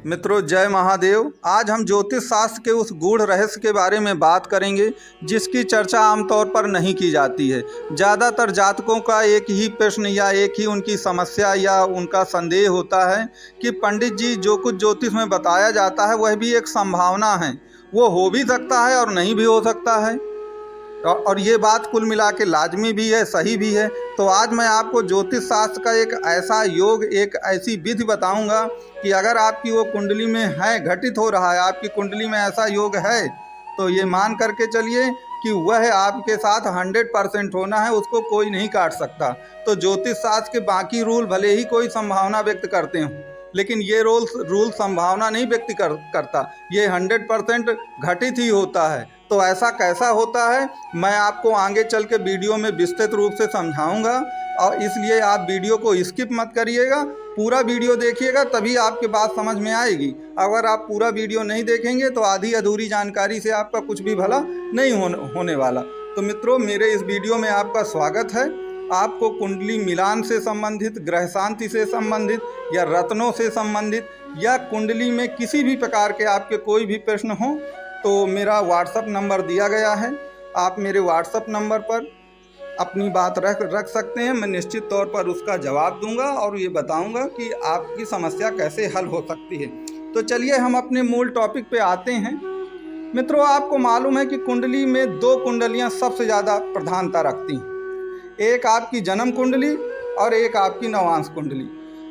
मित्रों, जय महादेव। आज हम ज्योतिष शास्त्र के उस गूढ़ रहस्य के बारे में बात करेंगे जिसकी चर्चा आमतौर पर नहीं की जाती है। ज़्यादातर जातकों का एक ही प्रश्न या एक ही उनकी समस्या या उनका संदेह होता है कि पंडित जी, जो कुछ ज्योतिष में बताया जाता है वह भी एक संभावना है, वो हो भी सकता है और नहीं भी हो सकता है, और ये बात कुल मिला के लाजमी भी है, सही भी है। तो आज मैं आपको ज्योतिष शास्त्र का एक ऐसा योग, एक ऐसी विधि बताऊंगा कि अगर आपकी वो कुंडली में है, घटित हो रहा है, आपकी कुंडली में ऐसा योग है, तो ये मान करके चलिए कि वह आपके साथ 100% होना है, उसको कोई नहीं काट सकता। तो ज्योतिष शास्त्र के बाकी रूल भले ही कोई संभावना व्यक्त करते हों, लेकिन ये रूल संभावना नहीं व्यक्त करता, ये 100% घटित ही होता है। तो ऐसा कैसा होता है, मैं आपको आगे चल के वीडियो में विस्तृत रूप से समझाऊंगा, और इसलिए आप वीडियो को स्किप मत करिएगा, पूरा वीडियो देखिएगा, तभी आपके बात समझ में आएगी। अगर आप पूरा वीडियो नहीं देखेंगे तो आधी अधूरी जानकारी से आपका कुछ भी भला नहीं होने वाला। तो मित्रों, मेरे इस वीडियो में आपका स्वागत है। आपको कुंडली मिलान से संबंधित, ग्रह शांति से संबंधित, या रत्नों से संबंधित, या कुंडली में किसी भी प्रकार के आपके कोई भी प्रश्न हो, तो मेरा व्हाट्सअप नंबर दिया गया है। आप मेरे व्हाट्सअप नंबर पर अपनी बात रख सकते हैं। मैं निश्चित तौर पर उसका जवाब दूंगा और ये बताऊंगा कि आपकी समस्या कैसे हल हो सकती है। तो चलिए हम अपने मूल टॉपिक पे आते हैं। मित्रों, आपको मालूम है कि कुंडली में दो कुंडलियां सबसे ज़्यादा प्रधानता रखती हैं, एक आपकी जन्म कुंडली और एक आपकी नवांश कुंडली।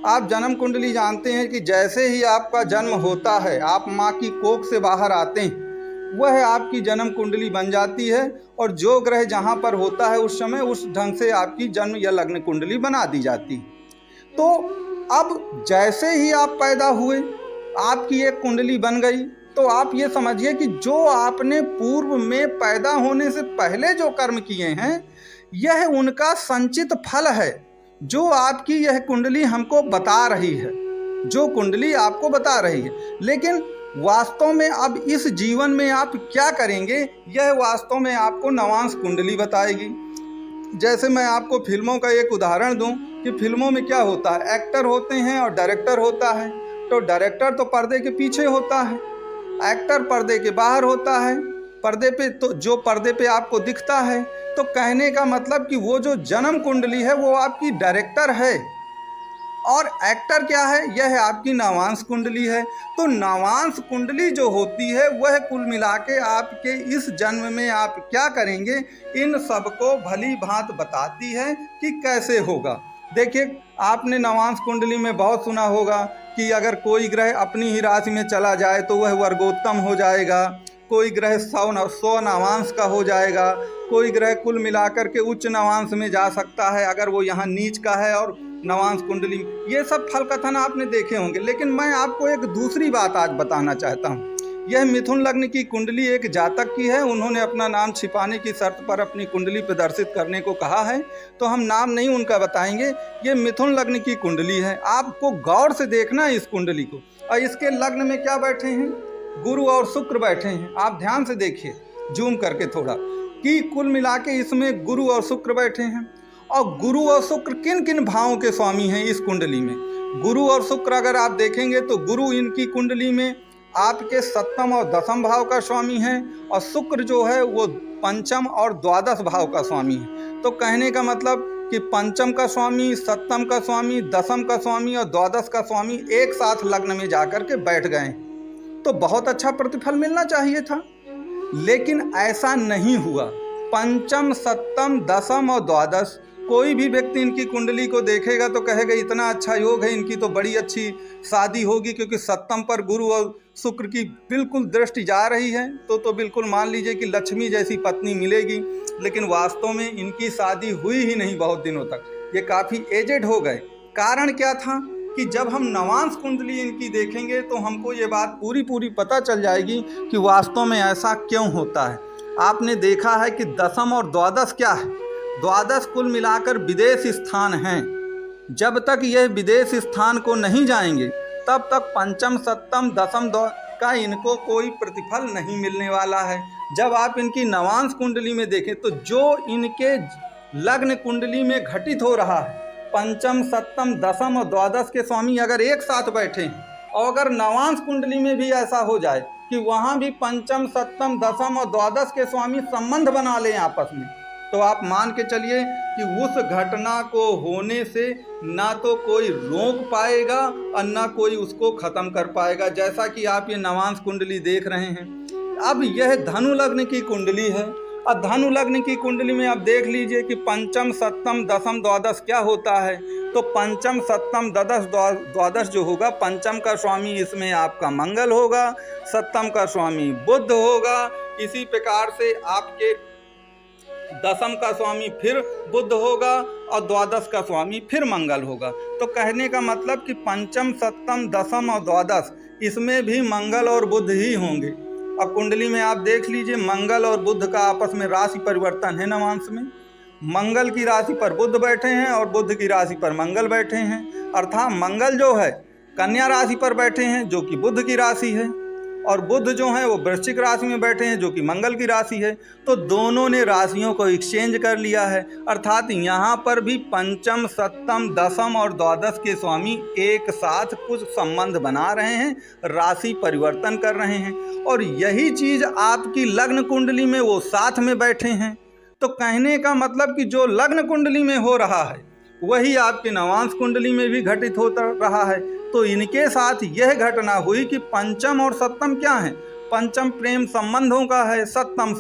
आप जन्म कुंडली जानते हैं कि जैसे ही आपका जन्म होता है, आप माँ की कोख से बाहर आते हैं, वह आपकी जन्म कुंडली बन जाती है, और जो ग्रह जहाँ पर होता है उस समय उस ढंग से आपकी जन्म या लग्न कुंडली बना दी जाती है। तो अब जैसे ही आप पैदा हुए, आपकी एक कुंडली बन गई, तो आप ये समझिए कि जो आपने पूर्व में पैदा होने से पहले जो कर्म किए हैं, यह उनका संचित फल है, जो आपकी यह कुंडली हमको बता रही है, जो कुंडली आपको बता रही है। लेकिन वास्तव में अब इस जीवन में आप क्या करेंगे, यह वास्तव में आपको नवांश कुंडली बताएगी। जैसे मैं आपको फिल्मों का एक उदाहरण दूं कि फिल्मों में क्या होता है, एक्टर होते हैं और डायरेक्टर होता है। तो डायरेक्टर तो पर्दे के पीछे होता है, एक्टर पर्दे के बाहर होता है। पर्दे पे तो जो पर्दे पे आपको दिखता है, तो कहने का मतलब कि वो जो जन्म कुंडली है वो आपकी डायरेक्टर है, और एक्टर क्या है, यह है आपकी नवांश कुंडली है। तो नवांश कुंडली जो होती है वह कुल मिला के आपके इस जन्म में आप क्या करेंगे, इन सबको भली भांत बताती है कि कैसे होगा। देखिए, आपने नवांश कुंडली में बहुत सुना होगा कि अगर कोई ग्रह अपनी ही राशि में चला जाए तो वह वर्गोत्तम हो जाएगा, कोई ग्रह 100 नवांश का हो जाएगा, कोई ग्रह कुल मिलाकर के उच्च नवांश में जा सकता है अगर वो यहाँ नीच का है और नवांश कुंडली। ये सब फल कथन आपने देखे होंगे, लेकिन मैं आपको एक दूसरी बात आज बताना चाहता हूँ। यह मिथुन लग्न की कुंडली एक जातक की है, उन्होंने अपना नाम छिपाने की शर्त पर अपनी कुंडली प्रदर्शित करने को कहा है, तो हम नाम नहीं उनका बताएंगे। ये मिथुन लग्न की कुंडली है, आपको गौर से देखना है इस कुंडली को। और इसके लग्न में क्या बैठे हैं, गुरु और शुक्र बैठे हैं। आप ध्यान से देखिए, जूम करके थोड़ा, कि कुल मिला के इसमें गुरु और शुक्र बैठे हैं। और गुरु और शुक्र किन किन भावों के स्वामी हैं इस कुंडली में। गुरु और शुक्र अगर आप देखेंगे तो गुरु इनकी कुंडली में आपके 7वें और 10वें भाव का स्वामी है, और शुक्र जो है वो 5वें और 12वें भाव का स्वामी है। तो कहने का मतलब कि 5वें का स्वामी, 7वें का स्वामी, 10वें का स्वामी और 12वें का स्वामी एक साथ लग्न में जाकर के बैठ गए, तो बहुत अच्छा प्रतिफल मिलना चाहिए था, लेकिन ऐसा नहीं हुआ। 5वें, 7वें, 10वें और 12वें, कोई भी व्यक्ति इनकी कुंडली को देखेगा तो कहेगा इतना अच्छा योग है, इनकी तो बड़ी अच्छी शादी होगी, क्योंकि 7वें पर गुरु और शुक्र की बिल्कुल दृष्टि जा रही है, तो बिल्कुल मान लीजिए कि लक्ष्मी जैसी पत्नी मिलेगी। लेकिन वास्तव में इनकी शादी हुई ही नहीं बहुत दिनों तक, ये काफ़ी एजेड हो गए। कारण क्या था कि जब हम नवांश कुंडली इनकी देखेंगे तो हमको ये बात पूरी पता चल जाएगी कि वास्तव में ऐसा क्यों होता है। आपने देखा है कि 10वें और 12वें क्या है, 12वें कुल मिलाकर विदेश स्थान हैं। जब तक यह विदेश स्थान को नहीं जाएंगे तब तक 5वें, 7वें, 10वें का इनको कोई प्रतिफल नहीं मिलने वाला है। जब आप इनकी नवांश कुंडली में देखें तो जो इनके लग्न कुंडली में घटित हो रहा है, 5वें, 7वें, 10वें और 12वें के स्वामी अगर एक साथ बैठे हैं और अगर नवांश कुंडली में भी ऐसा हो जाए कि वहाँ भी पंचम, सप्तम, दशम और द्वादश के स्वामी संबंध बना लें आपस में, तो आप मान के चलिए कि उस घटना को होने से ना तो कोई रोक पाएगा और ना कोई उसको खत्म कर पाएगा। जैसा कि आप ये नवांश कुंडली देख रहे हैं, अब यह धनु लग्न की कुंडली है और धनु लग्न की कुंडली में आप देख लीजिए कि पंचम, सप्तम, दशम, द्वादश क्या होता है। तो पंचम, सप्तम, द्वादश जो होगा, पंचम का स्वामी इसमें आपका मंगल होगा, सप्तम का स्वामी बुध होगा, इसी प्रकार से आपके दशम का स्वामी फिर बुध होगा और द्वादश का स्वामी फिर मंगल होगा। तो कहने का मतलब कि पंचम, सप्तम, दशम और द्वादश इसमें भी मंगल और बुध ही होंगे। अब कुंडली में आप देख लीजिए, मंगल और बुध का आपस में राशि परिवर्तन है नवांश में। मंगल की राशि पर बुध बैठे हैं और बुध की राशि पर मंगल बैठे हैं, अर्थात मंगल जो है कन्या राशि पर बैठे हैं जो कि बुध की राशि है, और बुध जो है वो वृश्चिक राशि में बैठे हैं जो कि मंगल की राशि है। तो दोनों ने राशियों को एक्सचेंज कर लिया है, अर्थात यहाँ पर भी पंचम, सप्तम, दशम और द्वादश के स्वामी एक साथ कुछ संबंध बना रहे हैं, राशि परिवर्तन कर रहे हैं, और यही चीज़ आपकी लग्न कुंडली में वो साथ में बैठे हैं। तो कहने का मतलब कि जो लग्न कुंडली में हो रहा है वही आपके नवांश कुंडली में भी घटित होता रहा है। तो इनके साथ यह घटना हुई कि पंचम और सप्तम क्या है, पंचम प्रेम संबंधों का है, सप्तम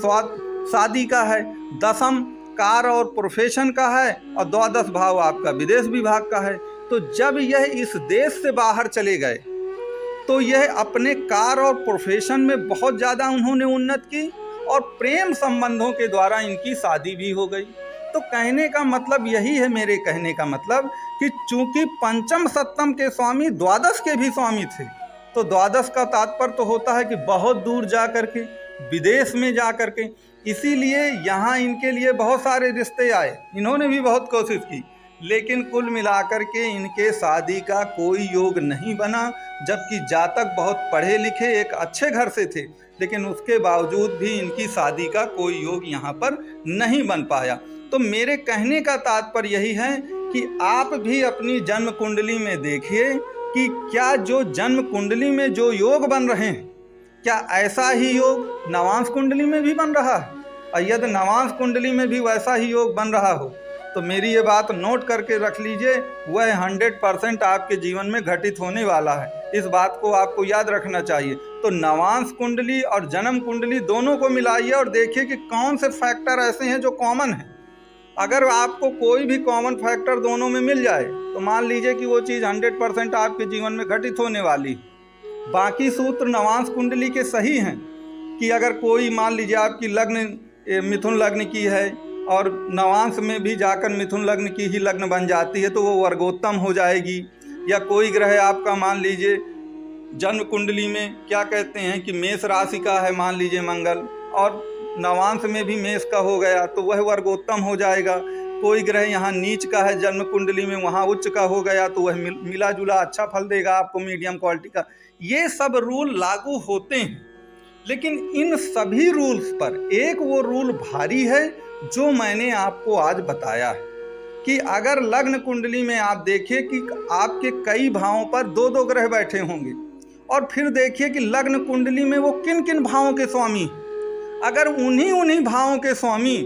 शादी का है, दशम कार और प्रोफेशन का है, और द्वादश भाव आपका विदेश विभाग का है। तो जब यह इस देश से बाहर चले गए तो यह अपने कार और प्रोफेशन में बहुत ज़्यादा उन्होंने उन्नति की और प्रेम संबंधों के द्वारा इनकी शादी भी हो गई। तो कहने का मतलब यही है, मेरे कहने का मतलब कि चूंकि पंचम सप्तम के स्वामी द्वादश के भी स्वामी थे, तो द्वादश का तात्पर्य तो होता है कि बहुत दूर जा कर के, विदेश में जा कर के, इसीलिए यहाँ इनके लिए बहुत सारे रिश्ते आए, इन्होंने भी बहुत कोशिश की, लेकिन कुल मिलाकर के इनके शादी का कोई योग नहीं बना। जबकि जातक बहुत पढ़े लिखे एक अच्छे घर से थे, लेकिन उसके बावजूद भी इनकी शादी का कोई योग यहाँ पर नहीं बन पाया। तो मेरे कहने का तात्पर्य यही है कि आप भी अपनी जन्म कुंडली में देखिए कि क्या जो जन्म कुंडली में जो योग बन रहे हैं, क्या ऐसा ही योग नवांश कुंडली में भी बन रहा है, और यदि नवांश कुंडली में भी वैसा ही योग बन रहा हो तो मेरी ये बात नोट करके रख लीजिए, वह 100% आपके जीवन में घटित होने वाला है। इस बात को आपको याद रखना चाहिए। तो नवांश कुंडली और जन्म कुंडली दोनों को मिलाइए और देखिए कि कौन से फैक्टर ऐसे हैं जो कॉमन हैं। अगर आपको कोई भी कॉमन फैक्टर दोनों में मिल जाए तो मान लीजिए कि वो चीज़ 100% आपके जीवन में घटित होने वाली। बाकी सूत्र नवांश कुंडली के सही हैं कि अगर कोई मान लीजिए आपकी लग्न मिथुन लग्न की है और नवांश में भी जाकर मिथुन लग्न की ही लग्न बन जाती है तो वो वर्गोत्तम हो जाएगी। या कोई ग्रह आपका मान लीजिए जन्म कुंडली में क्या कहते हैं कि मेष राशि का है मान लीजिए मंगल, और नवांश में भी मेष का हो गया तो वह वर्गोत्तम हो जाएगा। कोई ग्रह यहाँ नीच का है जन्म कुंडली में, वहाँ उच्च का हो गया तो वह मिला जुला अच्छा फल देगा आपको, मीडियम क्वालिटी का। ये सब रूल लागू होते हैं, लेकिन इन सभी रूल्स पर एक वो रूल भारी है जो मैंने आपको आज बताया है कि अगर लग्न कुंडली में आप देखिए कि आपके कई भावों पर दो दो ग्रह बैठे होंगे, और फिर देखिए कि लग्न कुंडली में वो किन किन भावों के स्वामी, अगर उन्हीं भावों के स्वामी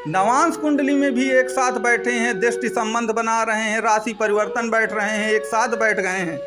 नवांश कुंडली में भी एक साथ बैठे हैं, दृष्टि संबंध बना रहे हैं, राशि परिवर्तन बैठ रहे हैं, एक साथ बैठ गए हैं,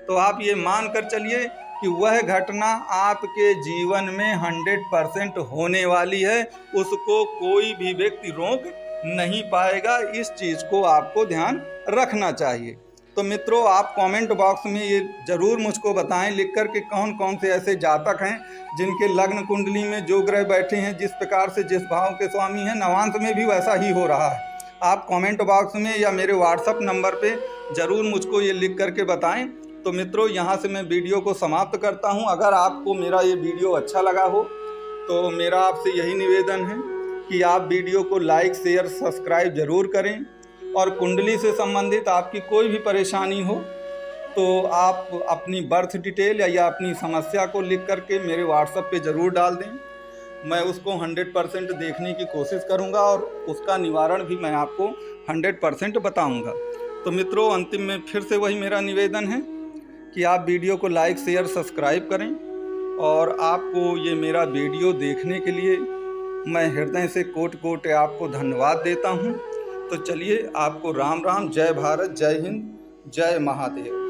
तो आप ये मान कर चलिए कि वह घटना आपके जीवन में 100% होने वाली है। उसको कोई भी व्यक्ति रोक नहीं पाएगा। इस चीज़ को आपको ध्यान रखना चाहिए। तो मित्रों, आप कमेंट बॉक्स में ये ज़रूर मुझको बताएं लिख कर के कौन कौन से ऐसे जातक हैं जिनके लग्न कुंडली में जो ग्रह बैठे हैं, जिस प्रकार से जिस भाव के स्वामी हैं, नवांश में भी वैसा ही हो रहा है। आप कमेंट बॉक्स में या मेरे व्हाट्सएप नंबर पे ज़रूर मुझको ये लिख करके बताएं। तो मित्रों, यहाँ से मैं वीडियो को समाप्त करता हूँ। अगर आपको मेरा ये वीडियो अच्छा लगा हो तो मेरा आपसे यही निवेदन है कि आप वीडियो को लाइक, शेयर, सब्सक्राइब ज़रूर करें, और कुंडली से संबंधित आपकी कोई भी परेशानी हो तो आप अपनी बर्थ डिटेल या अपनी समस्या को लिख करके मेरे व्हाट्सएप पे ज़रूर डाल दें। मैं उसको 100% देखने की कोशिश करूँगा और उसका निवारण भी मैं आपको 100% बताऊँगा। तो मित्रों, अंतिम में फिर से वही मेरा निवेदन है कि आप वीडियो को लाइक शेयर सब्सक्राइब करें। और आपको ये मेरा वीडियो देखने के लिए मैं हृदय से कोटि कोटि आपको धन्यवाद देता हूँ। तो चलिए, आपको राम राम, जय भारत, जय हिंद, जय महादेव।